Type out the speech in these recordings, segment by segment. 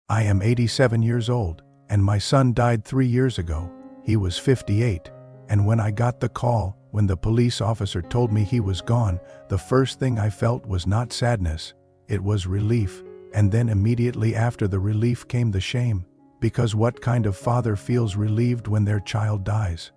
I am 87 years old, and my son died 3 years ago. He was 58, and when I got the call, when the police officer told me he was gone, the first thing I felt was not sadness, it was relief, and then immediately after the relief came the shame, because what kind of father feels relieved when their child dies?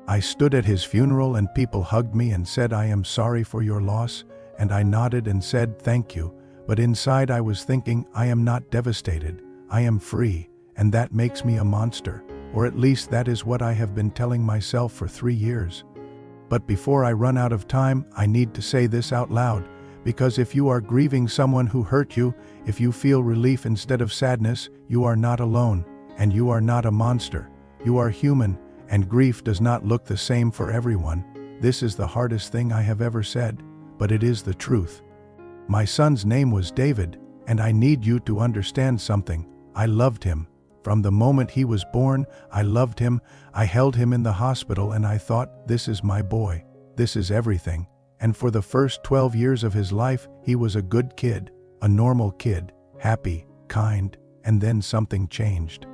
I stood at his funeral and people hugged me and said, "I am sorry for your loss," and I nodded and said, "Thank you," but inside I was thinking, I am not devastated, I am free, and that makes me a monster, or at least that is what I have been telling myself for 3 years. But before I run out of time, I need to say this out loud, because if you are grieving someone who hurt you, if you feel relief instead of sadness, you are not alone, and you are not a monster. You are human, and grief does not look the same for everyone. This is the hardest thing I have ever said, but it is the truth. My son's name was David, and I need you to understand something. I loved him. From the moment he was born, I loved him. I held him in the hospital and I thought, this is my boy. This is everything. And for the first 12 years of his life, he was a good kid, a normal kid, happy, kind, and then something changed.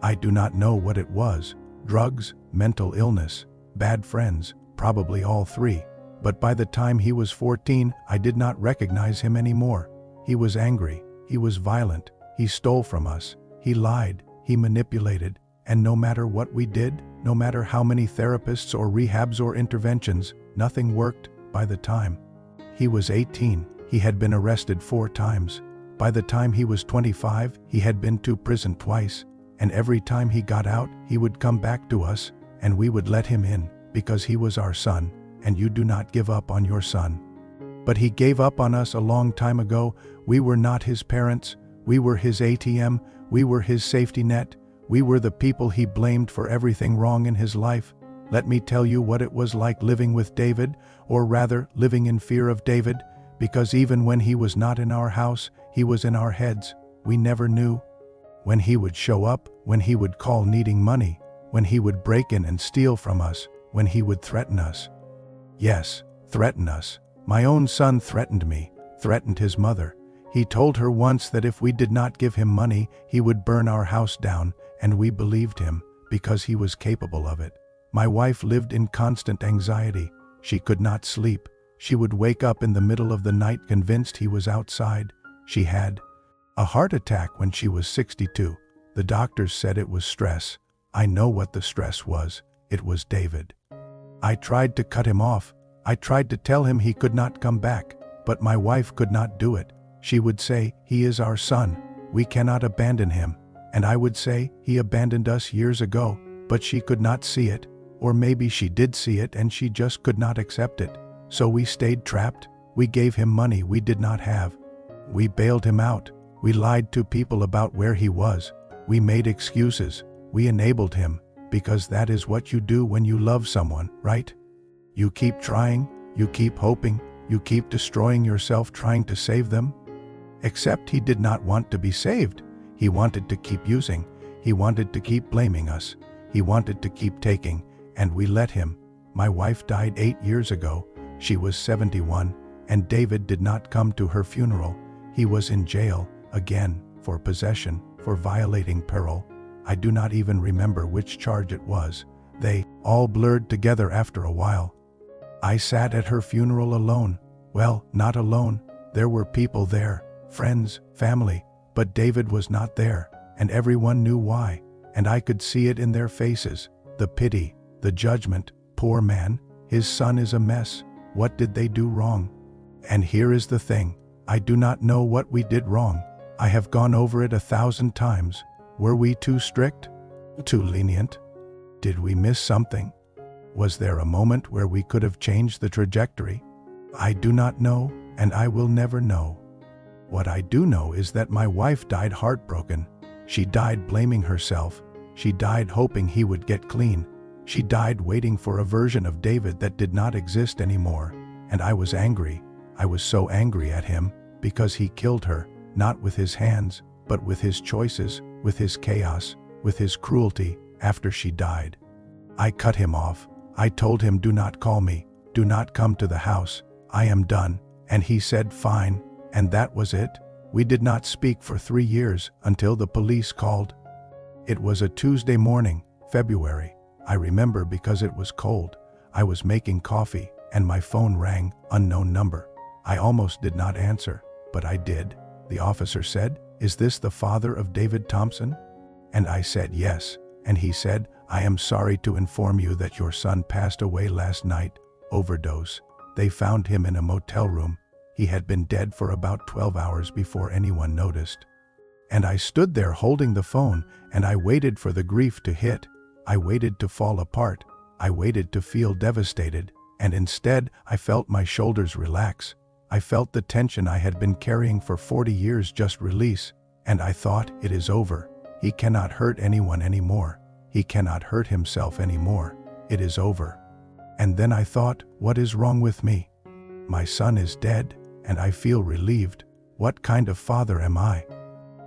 I do not know what it was. Drugs, mental illness, bad friends, probably all three. But by the time he was 14, I did not recognize him anymore. He was angry, he was violent, he stole from us, he lied, he manipulated, and no matter what we did, no matter how many therapists or rehabs or interventions, nothing worked. By the time he was 18, he had been arrested 4 times. By the time he was 25, he had been to prison twice, and every time he got out, he would come back to us, and we would let him in, because he was our son, and you do not give up on your son. But he gave up on us a long time ago. We were not his parents, we were his ATM, we were his safety net, we were the people he blamed for everything wrong in his life. Let me tell you what it was like living with David, or rather, living in fear of David, because even when he was not in our house, he was in our heads. We never knew. When he would show up, when he would call needing money, when he would break in and steal from us, when he would threaten us. Yes, threaten us. My own son threatened me, threatened his mother. He told her once that if we did not give him money, he would burn our house down, and we believed him, because he was capable of it. My wife lived in constant anxiety. She could not sleep. She would wake up in the middle of the night convinced he was outside. She had a heart attack when she was 62. The doctors said it was stress. I know what the stress was. It was David. I tried to cut him off. I tried to tell him he could not come back, but my wife could not do it. She would say, "He is our son. We cannot abandon him." And I would say, "He abandoned us years ago," but she could not see it. Or maybe she did see it and she just could not accept it. So we stayed trapped. We gave him money we did not have. We bailed him out. We lied to people about where he was. We made excuses. We enabled him, because that is what you do when you love someone, right? You keep trying, you keep hoping, you keep destroying yourself trying to save them. Except he did not want to be saved. He wanted to keep using. He wanted to keep blaming us. He wanted to keep taking, and we let him. My wife died 8 years ago. She was 71, and David did not come to her funeral. He was in jail, again, for possession, for violating parole. I do not even remember which charge it was. They all blurred together after a while. I sat at her funeral alone. Well, not alone. There were people there, friends, family, but David was not there, and everyone knew why, and I could see it in their faces. The pity, the judgment. Poor man, his son is a mess. What did they do wrong? And here is the thing. I do not know what we did wrong. I have gone over it 1,000 times. Were we too strict? Too lenient? Did we miss something? Was there a moment where we could have changed the trajectory? I do not know, and I will never know. What I do know is that my wife died heartbroken. She died blaming herself. She died hoping he would get clean. She died waiting for a version of David that did not exist anymore. And I was angry. I was so angry at him, because he killed her, not with his hands, but with his choices, with his chaos, with his cruelty, after she died. I cut him off. I told him, "Do not call me. Do not come to the house. I am done." And he said, "Fine." And that was it. We did not speak for 3 years until the police called. It was a Tuesday morning, February. I remember because it was cold. I was making coffee and my phone rang, unknown number. I almost did not answer, but I did. The officer said, "Is this the father of David Thompson?" And I said yes, and he said, "I am sorry to inform you that your son passed away last night, overdose. They found him in a motel room. He had been dead for about 12 hours before anyone noticed." And I stood there holding the phone, and I waited for the grief to hit. I waited to fall apart. I waited to feel devastated, and instead I felt my shoulders relax. I felt the tension I had been carrying for 40 years just release, and I thought, it is over. He cannot hurt anyone anymore. He cannot hurt himself anymore. It is over. And then I thought, what is wrong with me? My son is dead, and I feel relieved. What kind of father am I?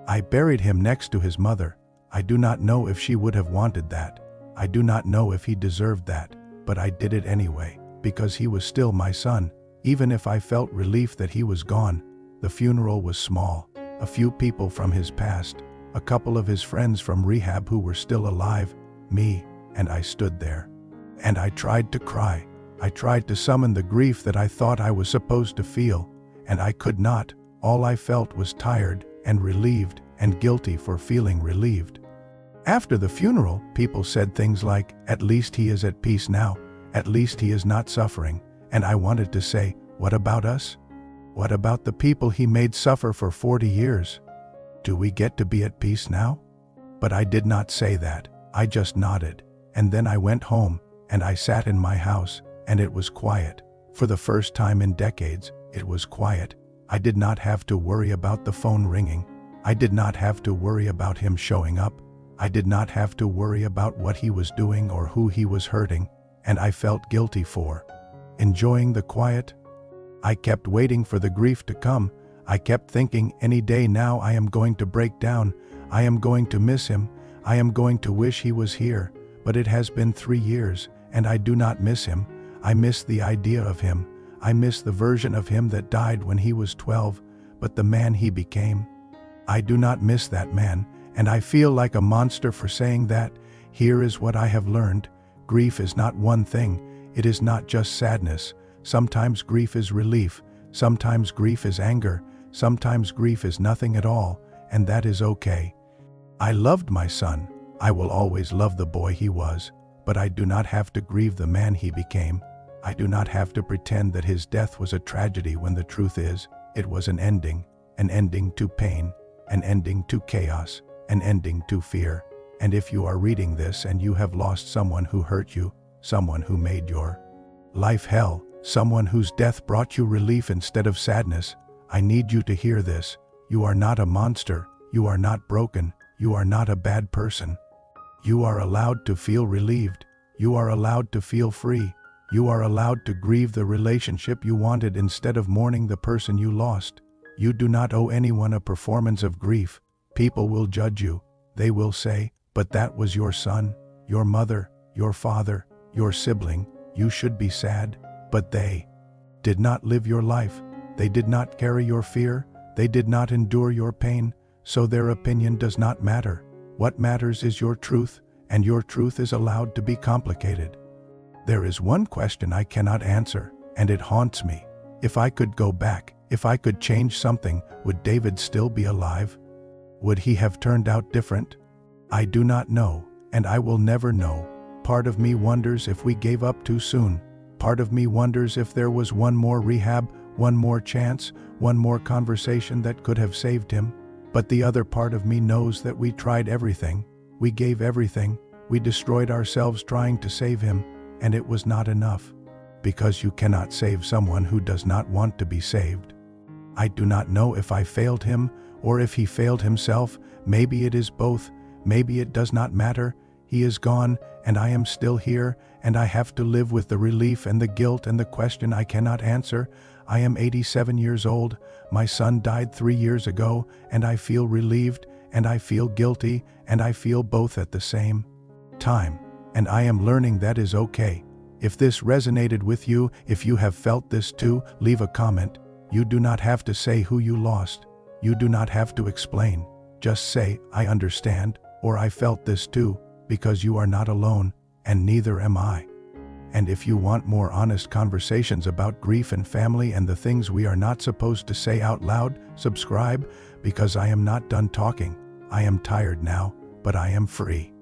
I buried him next to his mother. I do not know if she would have wanted that. I do not know if he deserved that, but I did it anyway, because he was still my son. Even if I felt relief that he was gone, the funeral was small. A few people from his past, a couple of his friends from rehab who were still alive, me, and I stood there. And I tried to cry. I tried to summon the grief that I thought I was supposed to feel, and I could not. All I felt was tired and relieved and guilty for feeling relieved. After the funeral, people said things like, "At least he is at peace now. At least he is not suffering." And I wanted to say, what about us? What about the people he made suffer for 40 years? Do we get to be at peace now? But I did not say that. I just nodded. And then I went home, and I sat in my house, and it was quiet. For the first time in decades, it was quiet. I did not have to worry about the phone ringing. I did not have to worry about him showing up. I did not have to worry about what he was doing or who he was hurting, and I felt guilty for enjoying the quiet. I kept waiting for the grief to come. I kept thinking, any day now I am going to break down. I am going to miss him. I am going to wish he was here. But it has been 3 years, and I do not miss him. I miss the idea of him. I miss the version of him that died when he was 12, but the man he became. I do not miss that man, and I feel like a monster for saying that. Here is what I have learned. Grief is not one thing. It is not just sadness. Sometimes grief is relief. Sometimes grief is anger. Sometimes grief is nothing at all, and that is okay. I loved my son. I will always love the boy he was, but I do not have to grieve the man he became. I do not have to pretend that his death was a tragedy when the truth is, it was an ending to pain, an ending to chaos, an ending to fear. And if you are reading this and you have lost someone who hurt you, someone who made your life hell, someone whose death brought you relief instead of sadness, I need you to hear this. You are not a monster. You are not broken. You are not a bad person. You are allowed to feel relieved. You are allowed to feel free. You are allowed to grieve the relationship you wanted instead of mourning the person you lost. You do not owe anyone a performance of grief. People will judge you. They will say, but that was your son, your mother, your father, your sibling. You should be sad. But they did not live your life. They did not carry your fear. They did not endure your pain. So their opinion does not matter. What matters is your truth, and your truth is allowed to be complicated. There is one question I cannot answer, and it haunts me. If I could go back, if I could change something, would David still be alive? Would he have turned out different? I do not know, and I will never know. Part of me wonders if we gave up too soon. Part of me wonders if there was one more rehab, one more chance, one more conversation that could have saved him. But the other part of me knows that we tried everything. We gave everything. We destroyed ourselves trying to save him, and it was not enough. Because you cannot save someone who does not want to be saved. I do not know if I failed him or if he failed himself. Maybe it is both. Maybe it does not matter. He is gone, and I am still here, and I have to live with the relief and the guilt and the question I cannot answer. I am 87 years old. My son died 3 years ago, and I feel relieved, and I feel guilty, and I feel both at the same time. And I am learning that is okay. If this resonated with you, if you have felt this too, leave a comment. You do not have to say who you lost. You do not have to explain. Just say, I understand, or I felt this too, because you are not alone, and neither am I. And if you want more honest conversations about grief and family and the things we are not supposed to say out loud, subscribe, because I am not done talking. I am tired now, but I am free.